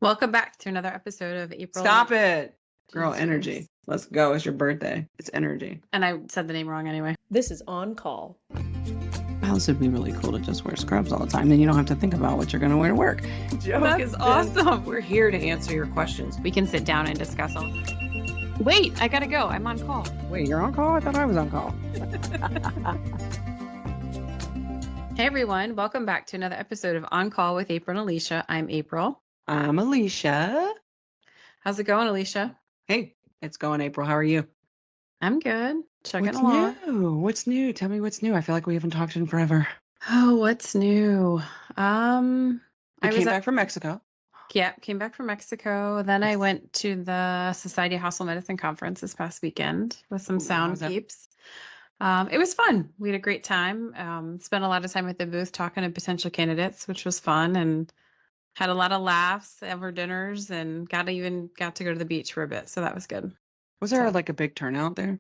Welcome back to another episode of April. Stop it. Girl, Jesus. energy. Let's go. It's your birthday. It's energy. And I said the name wrong anyway. This is On Call. Else it'd be really cool to just wear scrubs all the time. Then you don't have to think about what you're going to wear to work. Joke is awesome. We're here to answer your questions. We can sit down and discuss all. Wait, I gotta go. I'm on call. Wait, you're on call? I thought I was on call. Hey everyone, welcome back to another episode of On Call with April and Alicia. I'm April. I'm Alicia. How's it going, Alicia? Hey, it's going, April. How are you? I'm good. Chugging What's along. new? What's new? Tell me what's new. I feel like we haven't talked in forever. Oh, what's new? I came back from Mexico. Yeah, came back from Mexico. Then I went to the Society of Household Medicine conference this past weekend with some sound peeps. It was fun. We had a great time. Spent a lot of time at the booth talking to potential candidates, which was fun, and had a lot of laughs over dinners, and got to go to the beach for a bit. So that was good. Was there like a big turnout there?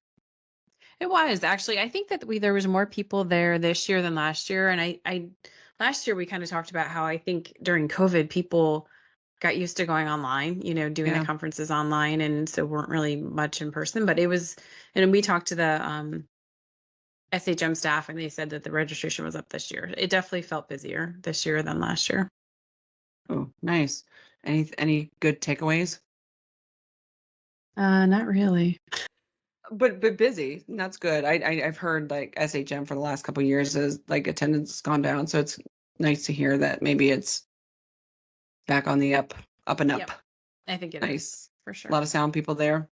It was actually. I think that there was more people there this year than last year. And I last year we kind of talked about how I think during COVID people got used to going online, doing the conferences online, and so weren't really much in person. But it was, and we talked to the SHM staff, and they said that the registration was up this year. It definitely felt busier this year than last year. Oh, nice. Any good takeaways? Not really. But busy. That's good. I've heard like SHM for the last couple of years is like attendance has gone down. So it's nice to hear that maybe it's back on the up and up. Yep. I think it is for sure. A lot of sound people there.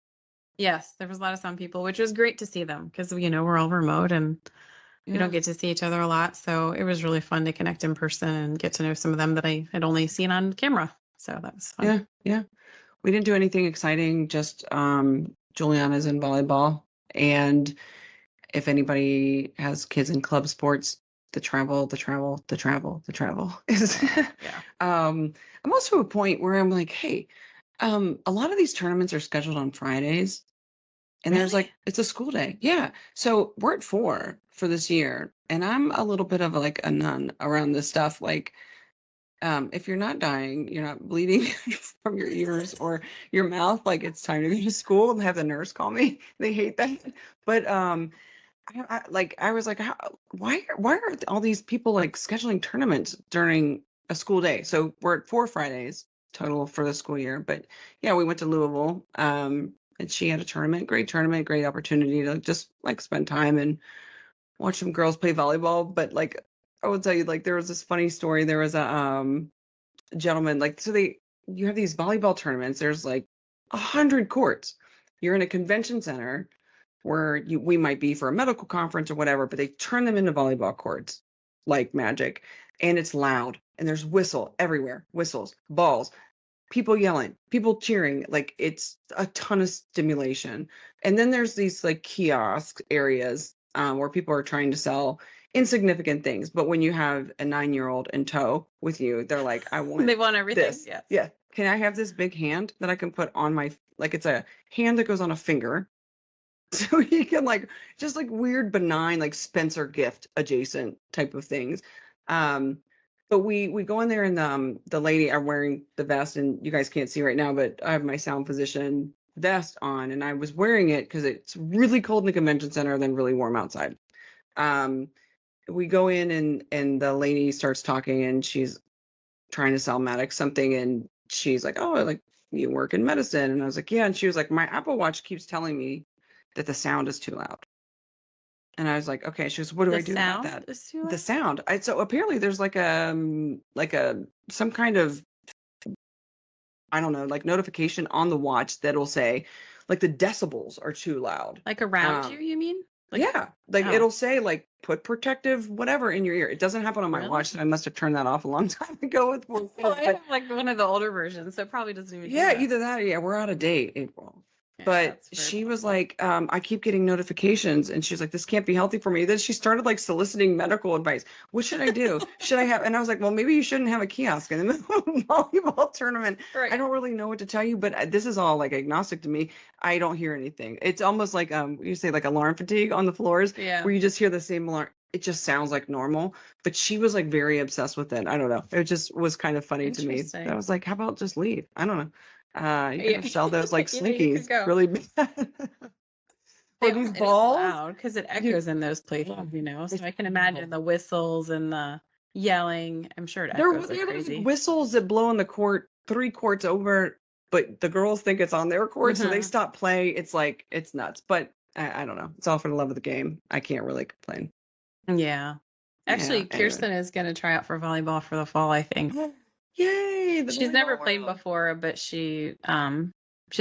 Yes, there was a lot of sound people, which was great to see them because we're all remote and we don't get to see each other a lot. So it was really fun to connect in person and get to know some of them that I had only seen on camera. So that was fun. Yeah. We didn't do anything exciting, just Juliana's in volleyball. And if anybody has kids in club sports, the travel is I'm also at a point where I'm like, hey, a lot of these tournaments are scheduled on Fridays. And there's like, it's a school day. Yeah. So we're at 4 for this year. And I'm a little bit of like a nun around this stuff. Like, if you're not dying, you're not bleeding from your ears or your mouth, like it's time to go to school, and have the nurse call me. They hate that. But I was like, why are all these people like scheduling tournaments during a school day? So we're at 4 Fridays total for the school year. But yeah, we went to Louisville. And she had a tournament, great opportunity to just like spend time and watch some girls play volleyball. But like, I will tell you, like, there was this funny story. There was a gentleman, like, so you have these volleyball tournaments. There's like 100 courts. You're in a convention center where we might be for a medical conference or whatever, but they turn them into volleyball courts like magic. And it's loud. And there's whistles everywhere, whistles, balls, people yelling, people cheering. Like, it's a ton of stimulation. And then there's these like kiosk areas where people are trying to sell insignificant things. But when you have a 9-year-old in tow with you, they're like, they want everything. This. Yes. Yeah. Can I have this big hand that I can put on my, like, it's a hand that goes on a finger. So you can like, just like weird, benign, like Spencer gift adjacent type of things. But we go in there, and the lady are wearing the vest, and you guys can't see right now, but I have my sound physician vest on, and I was wearing it because it's really cold in the convention center, then really warm outside. We go in, and the lady starts talking, and she's trying to sell Maddox something, and she's like, oh, like, you work in medicine. And I was like, yeah. And she was like, my Apple Watch keeps telling me that the sound is too loud. And I was like, okay. She goes, what do I do about that? The sound. So apparently there's like some kind of, I don't know, like notification on the watch that'll say like the decibels are too loud. Like around you mean? Like, yeah. Like it'll say like put protective whatever in your ear. It doesn't happen on my watch. I must have turned that off a long time ago with I have like one of the older versions, so it probably doesn't even either that or we're out of date, April. Yeah, but she was like, I keep getting notifications, and she's like, this can't be healthy for me. Then she started like soliciting medical advice. What should I do? Should I have? And I was like, well, maybe you shouldn't have a kiosk in the middle of a volleyball tournament. Right. I don't really know what to tell you, but this is all like agnostic to me. I don't hear anything. It's almost like you say like alarm fatigue on the floors, where you just hear the same alarm it just sounds like normal, but she was like very obsessed with it. I don't know. It just was kind of funny to me. I Interesting. was like, how about just leave? I don't know. You Yeah. could sell those like Yeah, you could Slinkies go. really bad. Or these It is balls. loud because it You, echoes in those places, yeah, so it's I can terrible. imagine the whistles and the yelling. I'm sure it There, echoes like yeah, there's like crazy. whistles that blow in the court, 3 courts over, but the girls think it's on their court, so they Mhm. stop play. It's like it's nuts. But I don't know. It's all for the love of the game. I can't really complain. Yeah. Yeah. Actually, Anyway. Kirsten is gonna try out for volleyball for the fall, I think. Yay, the She's never volleyball played world. before, but she's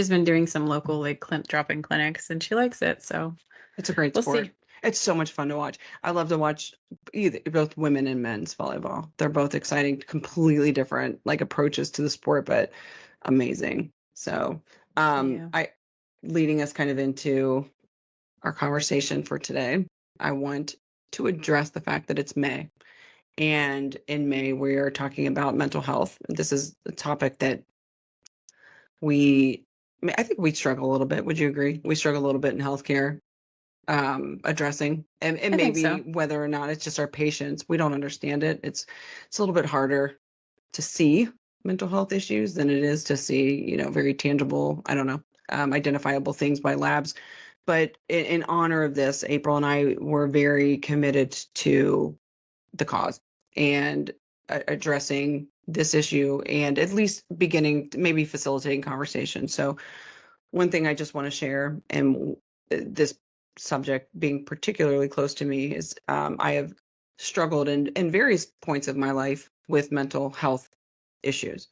been doing some local like drop-in clinics and she likes it, so It's a great we'll see. sport. It's so much fun to watch. I love to watch either both women and men's volleyball. They're both exciting, completely different like approaches to the sport, but amazing. So, Yeah. I leading us kind of into our conversation for today, I want to address the fact that it's May. And in May, we are talking about mental health. This is a topic that we, I think we struggle a little bit. Would you agree? We struggle a little bit in healthcare, addressing, and I think maybe so. whether or not it's just our patients, we don't understand it. It's a little bit harder to see mental health issues than it is to see, very tangible, I don't know, identifiable things by labs. But in honor of this, April and I were very committed to the cause and addressing this issue and at least beginning maybe facilitating conversation. So one thing I just want to share, and this subject being particularly close to me, is I have struggled in various points of my life with mental health issues.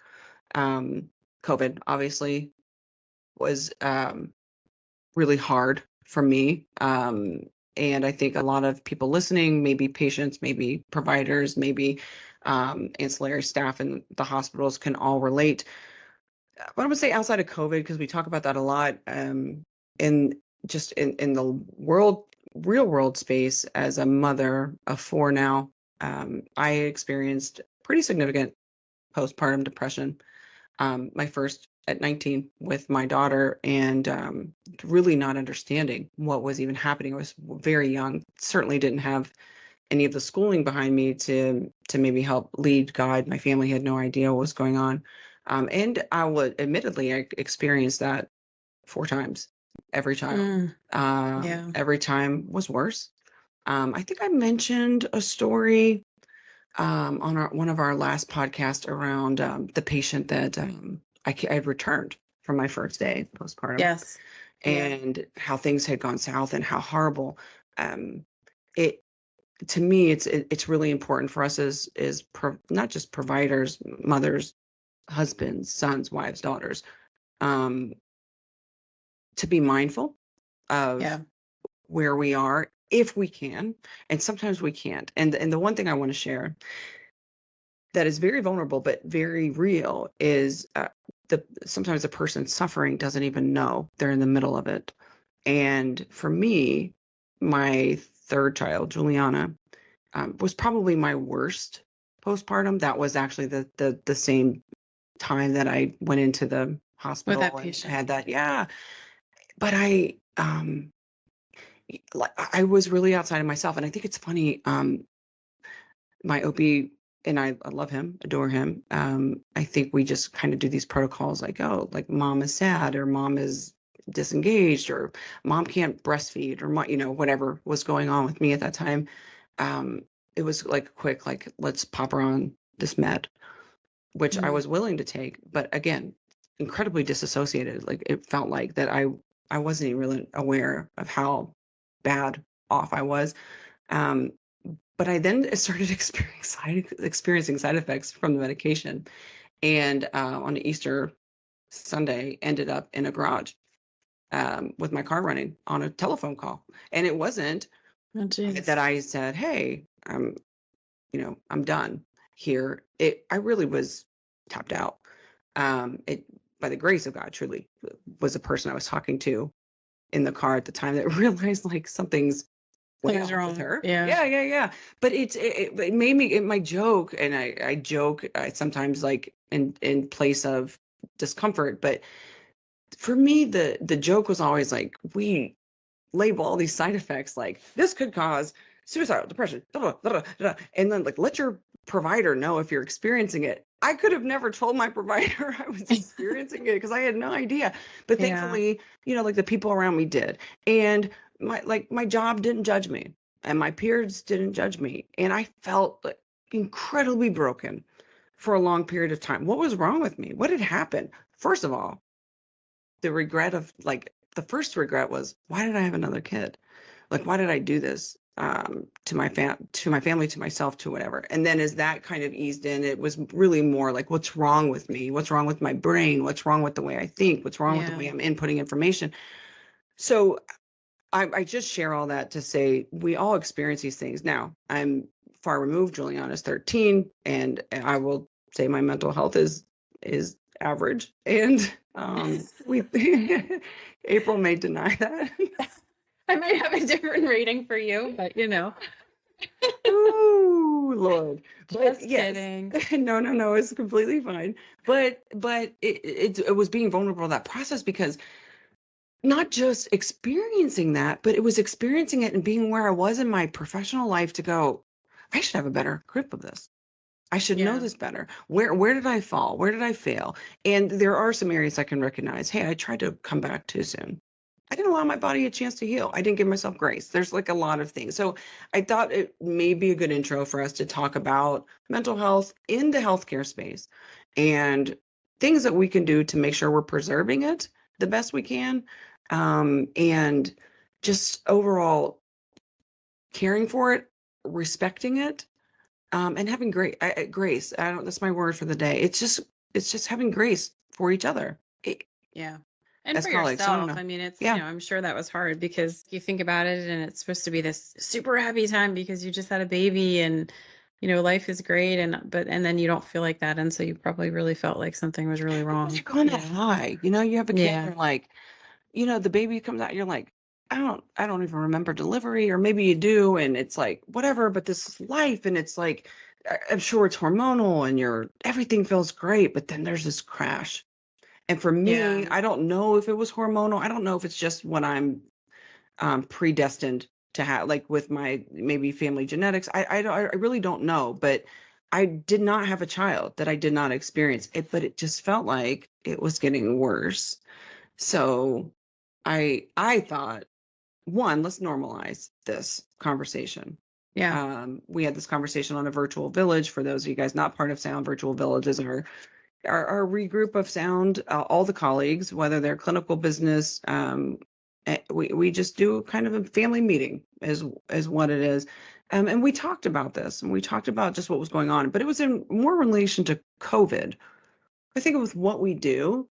Um, COVID obviously was really hard for me. And I think a lot of people listening, maybe patients, maybe providers, maybe ancillary staff in the hospitals can all relate. But I would say outside of COVID, because we talk about that a lot, in just in the real world space as a mother of four now, I experienced pretty significant postpartum depression. My first at 19 with my daughter, and really not understanding what was even happening. I was very young, certainly didn't have any of the schooling behind me to maybe help lead guide. My family had no idea what was going on. And I would admittedly I experienced that 4 times. Every child. Mm, yeah. Every time was worse. I think I mentioned a story on one of our last podcasts around the patient that I had returned from my first day postpartum, Yes. Yeah. and how things had gone south and how horrible. Um, it to me, it's really important for us not just providers, mothers, husbands, sons, wives, daughters, um, to be mindful of Yeah. where we are if we can, and sometimes we can't. And the one thing I want to share that is very vulnerable but very real is the sometimes the person suffering doesn't even know they're in the middle of it. And for me, my third child, Juliana, was probably my worst postpartum. That was actually the same time that I went into the With that hospital and patient. had that. Yeah, but like I was really outside of myself, and I think it's funny. My OB, and I love him, adore him. I think we just kind of do these protocols like, oh, like mom is sad or mom is disengaged or mom can't breastfeed or whatever was going on with me at that time. Um, it was like quick, like let's pop her on this med, which I Mm, was willing to take, but again, incredibly disassociated. Like it felt like that I wasn't even really aware of how bad off I was. Um, but I then started experiencing side effects from the medication, and on Easter Sunday, ended up in a garage with my car running on a telephone call. And it wasn't oh, geez. that I said, "Hey, I'm done here." I really was tapped out. It by the grace of God, truly was a person I was talking to in the car at the time that realized like something's way Something's off with wrong. her. Yeah. Yeah, yeah, yeah. But it made me my joke, and I joke sometimes like in place of discomfort. But for me, the joke was always like we label all these side effects like this could cause suicidal, depression, blah, blah, blah, blah, blah, and then like let your provider know if you're experiencing it. I could have never told my provider I was experiencing it because I had no idea. But Yeah. thankfully, like the people around me did. And my job didn't judge me and my peers didn't judge me. And I felt like incredibly broken for a long period of time. What was wrong with me? What had happened? First of all, the regret of like the first regret was, why did I have another kid? Like, why did I do this to to my family, to myself, to whatever? And then as that kind of eased in, it was really more like, what's wrong with me? What's wrong with my brain? What's wrong with the way I think? What's wrong with the Yeah. way I'm inputting information? So I just share all that to say we all experience these things. Now, I'm far removed. Juliana's 13, and I will say my mental health is average. And we April may deny that. I might have a different rating for you, but Oh Lord. But just yes. kidding. No, no, no, it's completely fine. But it was being vulnerable in that process because not just experiencing that, but it was experiencing it and being where I was in my professional life to go, I should have a better grip of this. I should know Yeah. this better. Where did I fall? Where did I fail? And there are some areas I can recognize. Hey, I tried to come back too soon. I didn't allow my body a chance to heal. I didn't give myself grace. There's like a lot of things. So I thought it may be a good intro for us to talk about mental health in the healthcare space and things that we can do to make sure we're preserving it the best we can. And just overall caring for it, respecting it, and having grace. I don't. That's my word for the day. It's just having grace for each other Yeah. And as for colleagues. I don't yourself, know. I mean, it's, Yeah. I'm sure that was hard because you think about it and it's supposed to be this super happy time because you just had a baby and, life is great. And then you don't feel like that. And so you probably really felt like something was really Because wrong. you're on that Yeah. high. You have a kid, Yeah. you're like, the baby comes out, you're like, I don't even remember delivery, or maybe you do, and it's like, whatever, but this is life, and it's like, I'm sure it's hormonal and everything feels great, but then there's this crash. And for me, Yeah. I don't know if it was hormonal. I don't know if it's just what I'm predestined to have, like with my maybe family genetics. I really don't know, but I did not have a child that I did not experience it, but it just felt like it was getting worse. So I thought, one, let's normalize this conversation. Yeah. We had this conversation on a virtual village. For those of you guys not part of Sound, virtual villages are our regroup of Sound, all the colleagues, whether they're clinical business. We just do kind of a family meeting is what it is. And we talked about this and we talked about just what was going on, but it was in more relation to COVID. I think with what we do,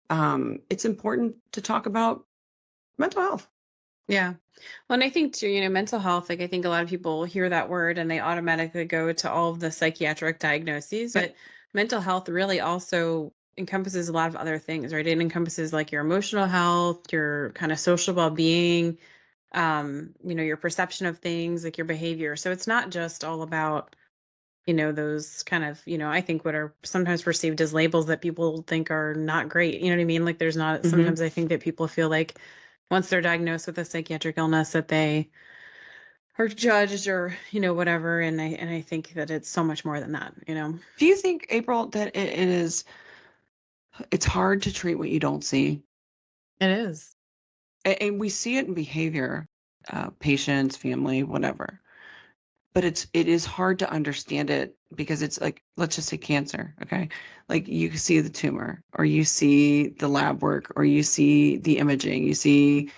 it's important to talk about mental health. Yeah. Well, and I think too, mental health, like I think a lot of people hear that word and they automatically go to all of the psychiatric diagnoses, But but mental health really also encompasses a lot of other things, right? It encompasses like your emotional health, your kind of social well-being, your perception of things, like your behavior. So it's not just all about, those kind of, I think what are sometimes perceived as labels that people think are not great. You know what I mean? Like there's not, mhm. sometimes I think that people feel like once they're diagnosed with a psychiatric illness that they are judged or, whatever. And I think that it's so much more than that. Do you think, April, that it's hard to treat what you don't see? It is. And we see it in behavior, patients, family, whatever. But it is hard to understand it because it's like, let's just say cancer, okay? Like you see the tumor, or you see the lab work, or you see the imaging, you see,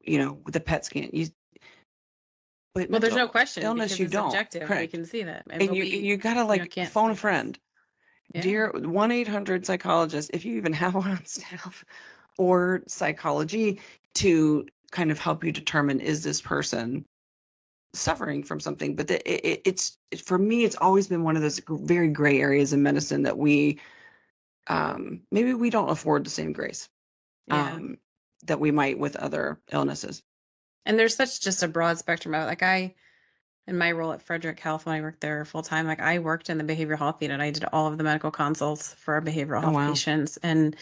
the PET scan. But Well, there's no mental question illness, because you it's don't, objective. We correct? can see that. And But you gotta like can't phone a see things. friend. Yeah. Dear 1-800 psychologist, if you even have one on staff, or psychology, to kind of help you determine, is this person suffering from something? But for me, it's always been one of those very gray areas in medicine that maybe we don't afford the same grace Yeah. um, that we might with other illnesses. And there's such just a broad spectrum of like in my role at Frederick Health when I worked there full time, like I worked in the behavioral health unit. I did all of the medical consults for our behavioral Oh health wow. patients. And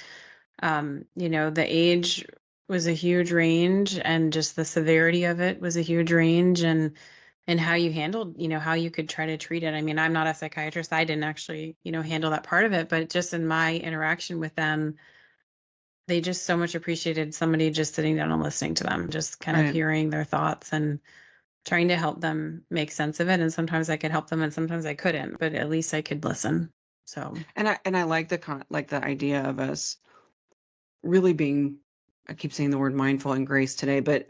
the age was a huge range and just the severity of it was a huge range. And and how you handled, how you could try to treat it. I mean, I'm not a psychiatrist. I didn't actually, handle that part of it, but just in my interaction with them, they just so much appreciated somebody just sitting down and listening to them, just kind of Right. hearing their thoughts and trying to help them make sense of it. And sometimes I could help them and sometimes I couldn't, but at least I could listen. So, And I like like the idea of us really being, I keep saying the word mindful and grace today, but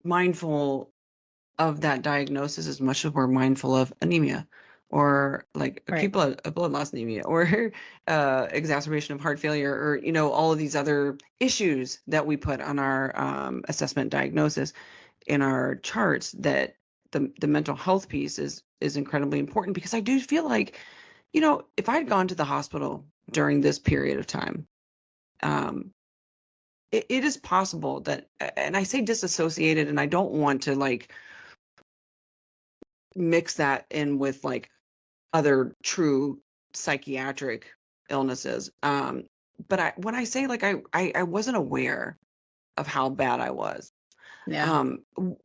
mindful of that diagnosis as much as we're mindful of anemia or like right. a blood loss anemia or exacerbation of heart failure or all of these other issues that we put on our assessment diagnosis in our charts, that the mental health piece is incredibly important, because I do feel like, if I'd gone to the hospital during this period of time, um it is possible that, and I say disassociated, and I don't want to like mix that in with like other true psychiatric illnesses. But when I say like I wasn't aware of how bad I was, Yeah.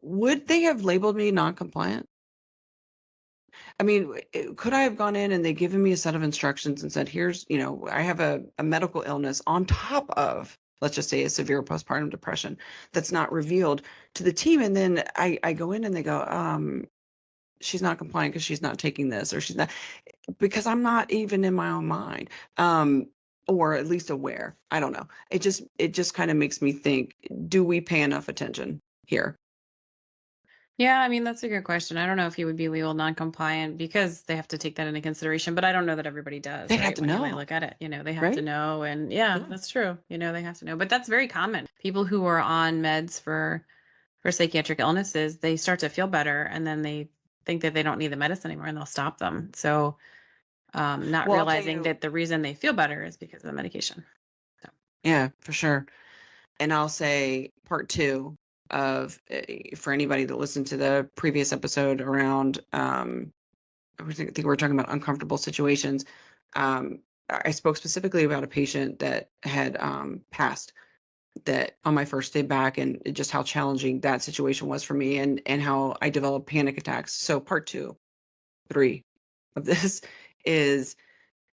would they have labeled me non-compliant? I mean, could I have gone in and they given me a set of instructions and said, here's, I have a medical illness on top of, let's just say, a severe postpartum depression that's not revealed to the team. And then I go in and they go, she's not compliant because she's not taking this, or she's not, because I'm not even in my own mind. Or at least aware. I don't know. It just kind of makes me think, do we pay enough attention here? Yeah, I mean, that's a good question. I don't know if you would be legal non-compliant because they have to take that into consideration, but I don't know that everybody does, They'd have right? to When you really know, look at it, they have to right? know. And yeah, Yeah. that's true. They have to know. But that's very common. People who are on meds for psychiatric illnesses, they start to feel better and then they think that they don't need the medicine anymore and they'll stop them. So, not Well, I'll tell realizing you, that the reason they feel better is because of the medication. So, yeah, for sure. And I'll say part two of, for anybody that listened to the previous episode around, I think we were talking about uncomfortable situations. I spoke specifically about a patient that had passed, that on my first day back, and just how challenging that situation was for me, and how I developed panic attacks. So part two, three of this is,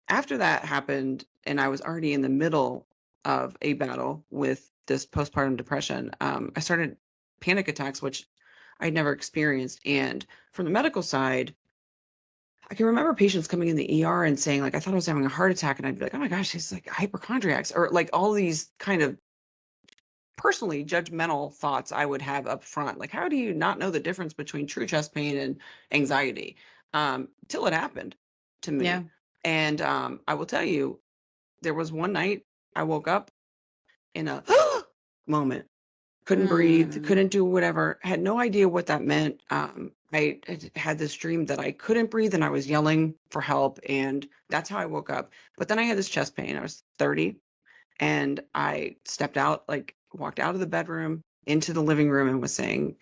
after that happened and I was already in the middle of a battle with this postpartum depression, I started panic attacks, which I'd never experienced. And from the medical side, I can remember patients coming in the ER and saying, like, I thought I was having a heart attack. And I'd be like, oh my gosh, she's like hypochondriacs, or like all these kind of personally judgmental thoughts I would have up front. Like, how do you not know the difference between true chest pain and anxiety? Till it happened to yeah. me. And I will tell you, there was one night I woke up in a moment, couldn't breathe, Mm, couldn't do whatever, had no idea what that meant. I had this dream that I couldn't breathe and I was yelling for help. And that's how I woke up. But then I had this chest pain. I was 30, and I stepped out, like walked out of the bedroom into the living room and was saying,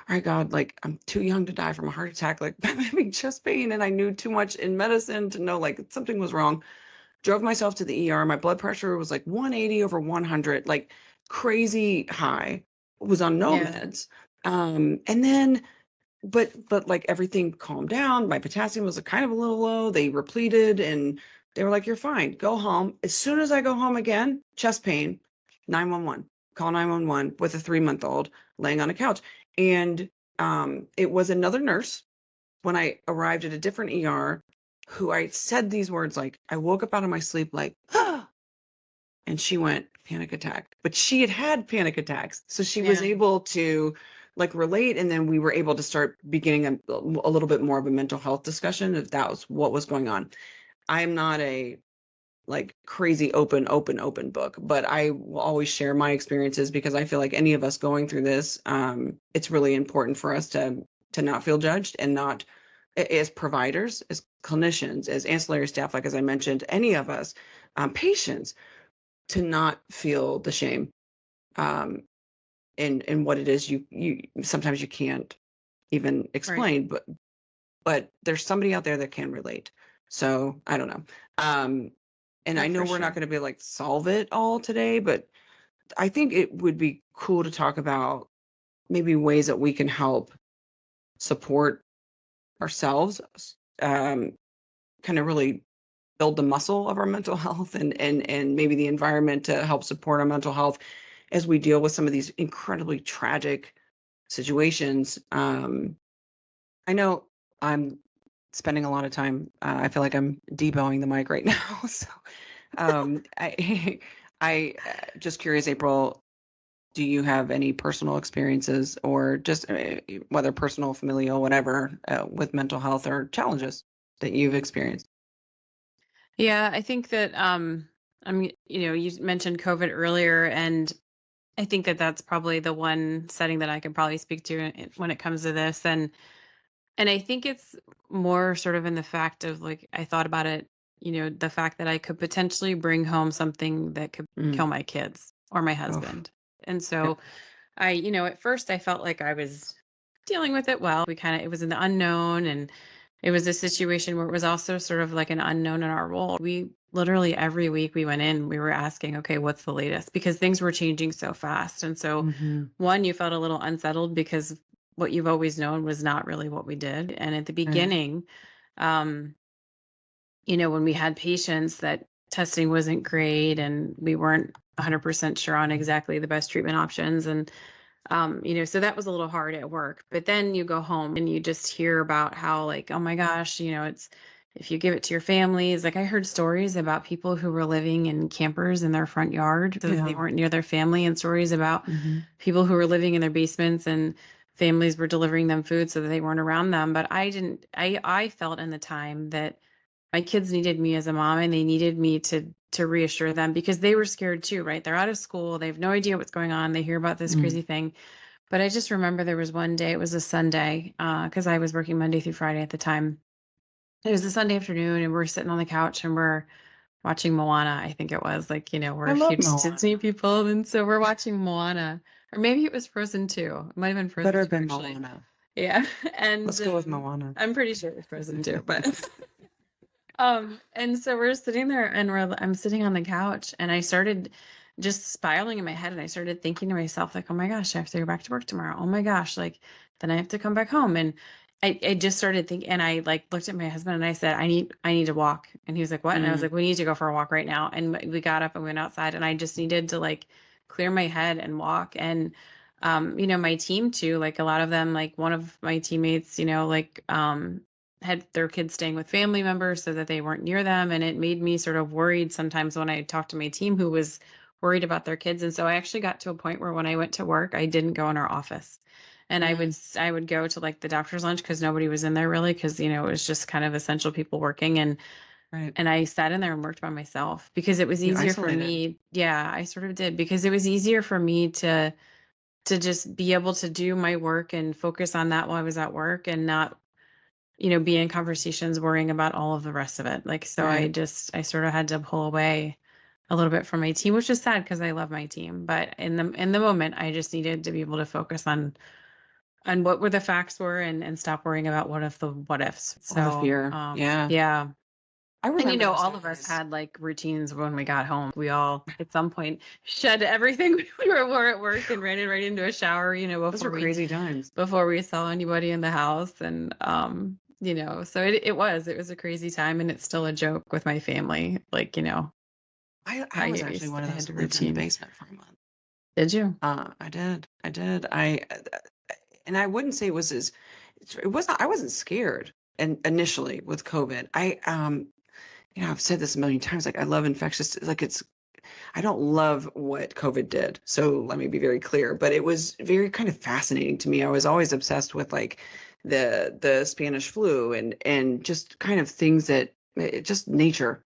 all right, God, like, I'm too young to die from a heart attack. Like, I'm having chest pain and I knew too much in medicine to know like something was wrong. Drove myself to the ER. My blood pressure was like 180 over 100, like crazy high. Was on no yeah. meds. And then, but like everything calmed down. My potassium was kind of a little low. They repleted and they were like, you're fine. Go home. As soon as I go home again, chest pain, 911. Call 911 with a 3-month-old laying on a couch. And it was another nurse when I arrived at a different ER, who I said these words, like, I woke up out of my sleep like, ah, and she went, panic attack. But she had had panic attacks. So she was Yeah. able to like relate. And then we were able to start beginning a little bit more of a mental health discussion, if that was what was going on. I'm not a like crazy open book, but I will always share my experiences, because I feel like any of us going through this, it's really important for us to not feel judged, and not, as providers, as clinicians, as ancillary staff, like as I mentioned, any of us, patients, to not feel the shame, um, in what it is you sometimes you can't even Right. explain, but there's somebody out there that can relate. So I don't know. Um, and Oh, I know for we're not sure. going to be like solve it all today, but I think it would be cool to talk about maybe ways that we can help support ourselves, um, kind of really build the muscle of our mental health and maybe the environment to help support our mental health as we deal with some of these incredibly tragic situations. I know I'm spending a lot of time. I feel like I'm debowing the mic right now. So, I, just curious, April, do you have any personal experiences or just whether personal, familial, whatever, with mental health or challenges that you've experienced? Yeah, I think that I mean, you mentioned COVID earlier, and I think that that's probably the one setting that I could probably speak to when it comes to this. And I think it's more sort of in the fact of like I thought about it, the fact that I could potentially bring home something that could Mm. kill my kids or my Oof. husband. And Yeah. so at first I felt like I was dealing with it well. It was in the unknown, and it was a situation where it was also sort of like an unknown in our role. We literally every week we went in, we were asking, okay, what's the latest? Because things were changing so fast. And so, Hmm. one, you felt a little unsettled because what you've always known was not really what we did. And at the Right. beginning, um, when we had patients that testing wasn't great and we weren't 100% sure on exactly the best treatment options. And so that was a little hard at work. But then you go home and you just hear about how, like, oh my gosh, it's if you give it to your families. Like, I heard stories about people who were living in campers in their front yard so that they Yeah. weren't near their family, and stories about Hmm. people who were living in their basements and families were delivering them food so that they weren't around them. But I didn't, I felt in the time that my kids needed me as a mom, and they needed me to reassure them because they were scared too, right? They're out of school, they have no idea what's going on, they hear about this Mm. crazy thing. But I just remember there was one day, it was a Sunday, because I was working Monday through Friday at the time. It was a Sunday afternoon, and we're sitting on the couch and we're watching Moana. I think it was like, we're I a love huge Disney Moana. people. And so we're watching Moana, or maybe it was Frozen 2. It might have been Better Frozen have 2, been actually. Moana. Yeah. And Let's go with Moana. I'm pretty sure it was Frozen 2, but and so we're sitting there, and I'm sitting on the couch, and I started just spiraling in my head, and I started thinking to myself, like, oh my gosh, I have to go back to work tomorrow. Oh my gosh, like then I have to come back home. And I just started thinking, and I like looked at my husband and I said, I need to walk. And he was like, what? And I was Mm. like, we need to go for a walk right now. And we got up and went outside, and I just needed to like clear my head and walk. And my team too, like a lot of them, like one of my teammates, like had their kids staying with family members so that they weren't near them. And it made me sort of worried sometimes when I talked to my team who was worried about their kids. And so I actually got to a point where when I went to work, I didn't go in our office. And Mm. I would go to like the doctor's lunch because nobody was in there really, because it was just kind of essential people working. Right. And I sat in there and worked by myself because it was You easier for isolated. me. Yeah, I sort of did, because it was easier for me to just be able to do my work and focus on that while I was at work, and not be in conversations worrying about all of the rest of it. Like, so Right. I sort of had to pull away a little bit from my team, which is sad because I love my team. But in the moment, I just needed to be able to focus on what were the facts were, and stop worrying about what if the what ifs. All the So fear. Yeah. yeah. I And remember those all of us days. had like routines when we got home. We all at some point shed everything we were at work and ran it right into a shower, Those were crazy times. before we saw anybody in the house. And so it was a crazy time, and it's still a joke with my family. Like, I I was actually used one I of those had who a lived in the routine. basement for a month. Did you? I did. I did. And I wouldn't say it was as it wasn't. I wasn't scared. And initially with COVID, I've said this a million times. Like I love infectious. Like I don't love what COVID did. So let me be very clear. But it was very kind of fascinating to me. I was always obsessed with like the Spanish flu and just kind of things that just nature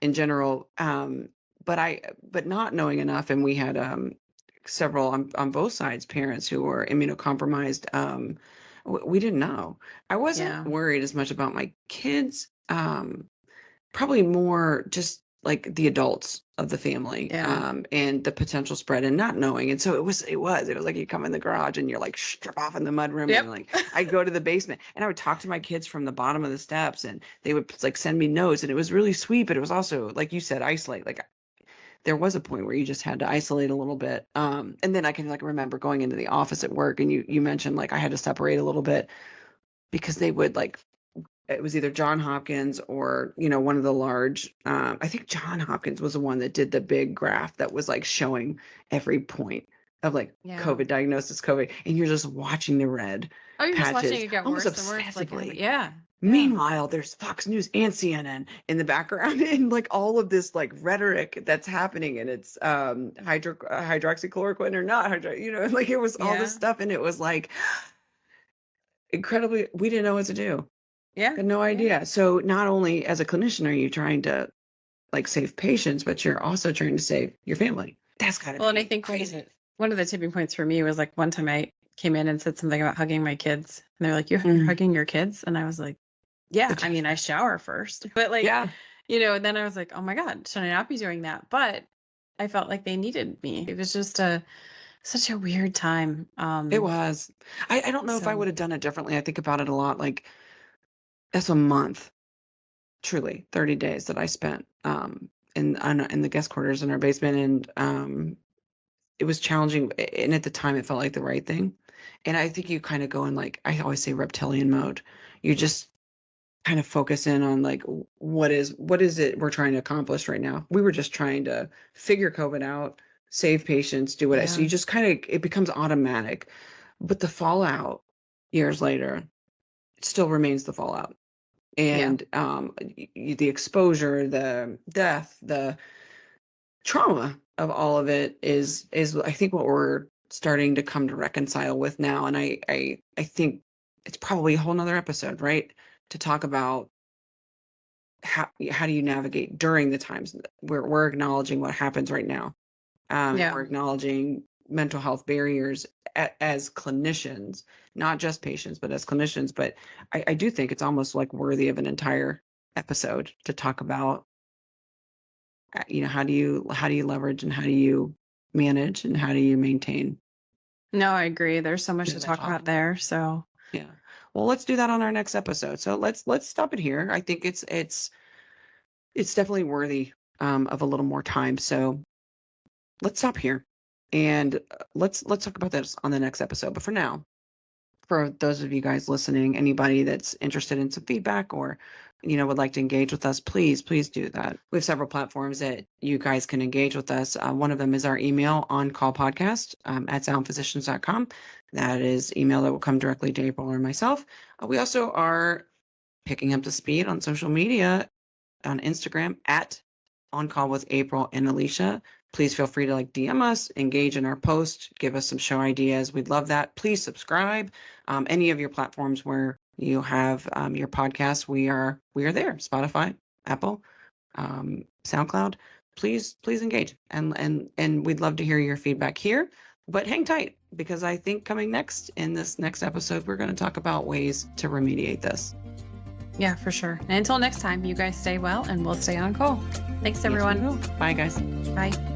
in general. But not knowing enough, and we had several on both sides parents who were immunocompromised. We didn't know. I wasn't Yeah. worried as much about my kids. Probably more just like the adults of the family, Yeah. and the potential spread and not knowing. And so it was like you come in the garage and you're like strip off in the mudroom, and Yep. like I go to the basement and I would talk to my kids from the bottom of the steps, and they would like send me notes, and it was really sweet, but it was also like you said, isolate. Like there was a point where you just had to isolate a little bit. And then I can like remember going into the office at work, and you mentioned like I had to separate a little bit. because they would like, it was either John Hopkins or, one of the large, I think John Hopkins was the one that did the big graph that was like showing every point of like Yeah. COVID diagnosis, COVID, and you're just watching the red Oh, you're just watching patches it get almost worse and worse. Like, obsessively. yeah. Yeah. Meanwhile, there's Fox News and CNN in the background and like all of this like rhetoric that's happening, and it's hydroxychloroquine or not like it was all this Yeah. stuff, and it was like incredibly, we didn't know what to do. Yeah. Had no Yeah. idea. So not only as a clinician are you trying to like save patients, but you're also trying to save your family. That's gotta Well, and I be think crazy. one of the tipping points for me was like one time I came in and said something about hugging my kids, and they're like, "You're Mm. hugging your kids?" And I was like, "Yeah, I mean, I shower first." But like, Yeah, and then I was like, "Oh my God, should I not be doing that?" But I felt like they needed me. It was just such a weird time. it was. I don't know if I So would have done it differently. I think about it a lot. Like that's a month, truly 30 days that I spent in the guest quarters in our basement, and it was challenging. And at the time, it felt like the right thing. And I think you kind of go in like I always say reptilian mode. You just kind of focus in on like what is it we're trying to accomplish right now. We were just trying to figure COVID out, save patients, do what I so yeah, you just kind of it becomes automatic. But the fallout years later, it still remains the fallout. yeah, And the exposure, the death, the trauma of all of it is I think what we're starting to come to reconcile with now. And I think it's probably a whole nother episode, right? To talk about how do you navigate during the times where we're acknowledging what happens right now. yeah. We're acknowledging mental health barriers as clinicians, not just patients, but as clinicians. But I do think it's almost like worthy of an entire episode to talk about, how do you leverage and how do you manage and how do you maintain No, I agree. There's so much to mental talk health. about there. So Yeah. Well, let's do that on our next episode. So let's stop it here. I think it's definitely worthy of a little more time. So let's stop here, and let's talk about this on the next episode. But for now, for those of you guys listening, anybody that's interested in some feedback or would like to engage with us, please do that. We have several platforms that you guys can engage with us. One of them is our email on call podcast at soundphysicians.com. That is email that will come directly to April or myself. We also are picking up the speed on social media on Instagram at On Call with April and Alicia. Please feel free to like DM us, engage in our post, give us some show ideas. We'd love that. Please subscribe. Any of your platforms where you have your podcast, we are there. Spotify, Apple, SoundCloud. Please engage, and we'd love to hear your feedback here. But hang tight, because I think coming next in this next episode, we're going to talk about ways to remediate this. yeah, for sure. And until next time, you guys stay well and we'll stay on call. Thanks, Yes, we everyone. will. Bye, guys. Bye.